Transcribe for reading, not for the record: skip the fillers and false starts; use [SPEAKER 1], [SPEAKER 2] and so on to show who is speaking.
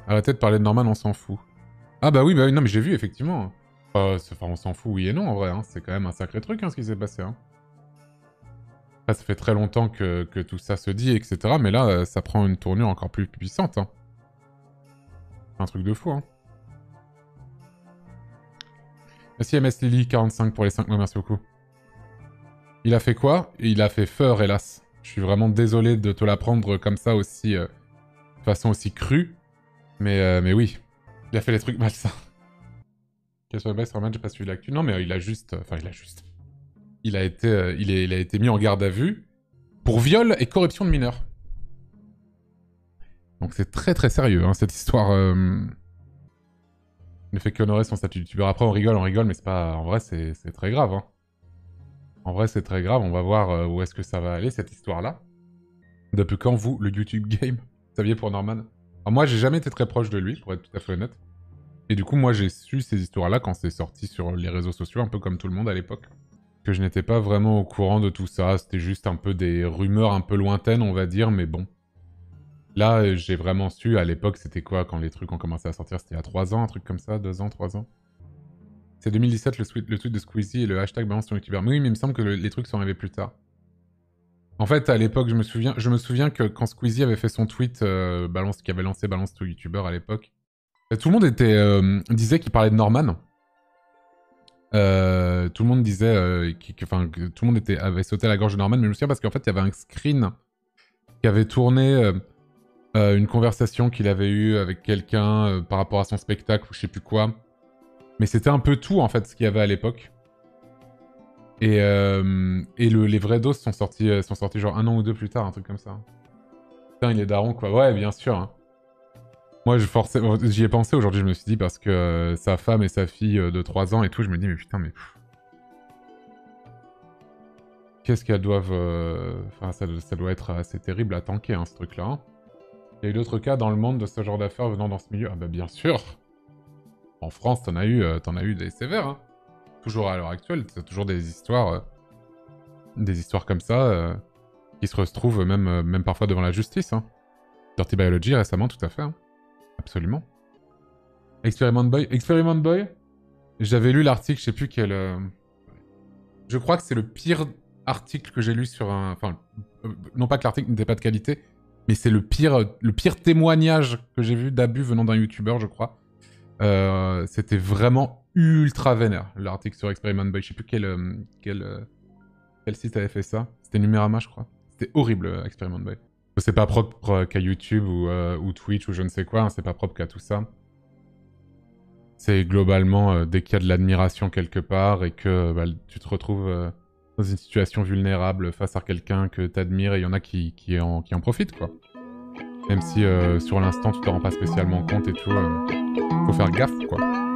[SPEAKER 1] Arrêtez de parler de Norman, on s'en fout. Ah bah oui, non mais j'ai vu, effectivement. Enfin, on s'en fout, oui et non, en vrai. Hein. C'est quand même un sacré truc, hein, ce qui s'est passé. Hein. Après, ça fait très longtemps que tout ça se dit, etc. Mais là, ça prend une tournure encore plus puissante. Hein. Un truc de fou, hein. Merci MS Lily, 45 pour les 5 mois, merci beaucoup. Il a fait quoi? Il a fait Feur, hélas. Je suis vraiment désolé de te l'apprendre comme ça aussi, de façon aussi crue. Mais oui, il a fait les trucs malsains. Quel soit le best Roman, j'ai pas suivi l'actu. Non, mais il a juste... Il a été mis en garde à vue pour viol et corruption de mineurs. Donc c'est très très sérieux, hein, cette histoire. Ne fait qu'honorer son statut de youtubeur. Après, on rigole, mais c'est pas... En vrai, c'est très grave, hein. En vrai, c'est très grave. On va voir où est-ce que ça va aller, cette histoire-là. Depuis quand, vous, le YouTube Game, saviez pour Norman? Alors moi, j'ai jamais été très proche de lui, pour être tout à fait honnête. Et du coup, moi, j'ai su ces histoires-là quand c'est sorti sur les réseaux sociaux, un peu comme tout le monde à l'époque. Que je n'étais pas vraiment au courant de tout ça. C'était juste un peu des rumeurs un peu lointaines, on va dire, mais bon. Là, j'ai vraiment su, à l'époque, c'était quoi quand les trucs ont commencé à sortir? C'était il y a 3 ans, un truc comme ça, 2 ans, 3 ans. C'est 2017 le tweet de Squeezie et le hashtag balance ton youtubeur. Mais oui, mais il me semble que les trucs sont arrivés plus tard. En fait, à l'époque, je me souviens que quand Squeezie avait fait son tweet, qui avait lancé Balance ton youtubeur à l'époque, tout le monde disait qu'il parlait de Norman. Tout le monde disait que tout le monde avait sauté à la gorge de Norman, mais je me souviens parce qu'en fait, il y avait un screen qui avait tourné une conversation qu'il avait eue avec quelqu'un par rapport à son spectacle ou je sais plus quoi. Mais c'était un peu tout, en fait, ce qu'il y avait à l'époque. Et les vrais doses sont sortis genre 1 an ou 2 plus tard, un truc comme ça. Putain, il est daron, quoi. Ouais, bien sûr. Hein. Moi, j'y ai pensé aujourd'hui, je me suis dit, parce que sa femme et sa fille de 3 ans et tout, je me dis, mais putain, mais... Qu'est-ce qu'elles doivent... Enfin, ça doit être assez terrible à tanker, hein, ce truc-là. Hein. Il y a eu d'autres cas dans le monde de ce genre d'affaires venant dans ce milieu? Ah bah bien sûr. En France, t'en as eu des sévères, hein. Toujours à l'heure actuelle, t'as toujours des histoires comme ça qui se retrouvent même parfois devant la justice. Hein. Dirty Biology récemment, tout à fait. Hein. Absolument. Experiment Boy. J'avais lu l'article, je sais plus quel... Je crois que c'est le pire article que j'ai lu sur un... Enfin, non pas que l'article n'était pas de qualité, mais c'est le pire témoignage que j'ai vu d'abus venant d'un youtubeur, je crois. C'était vraiment ultra vénère, l'article sur Experiment Boy. Je sais plus quel site avait fait ça. C'était Numérama, je crois. C'était horrible, Experiment Boy. C'est pas propre qu'à YouTube ou Twitch ou je ne sais quoi, hein, c'est pas propre qu'à tout ça. C'est globalement, dès qu'il y a de l'admiration quelque part et que tu te retrouves dans une situation vulnérable face à quelqu'un que t'admires et il y en a qui en profitent, quoi. Même si sur l'instant tu t'en rends pas spécialement compte et tout, faut faire gaffe, quoi.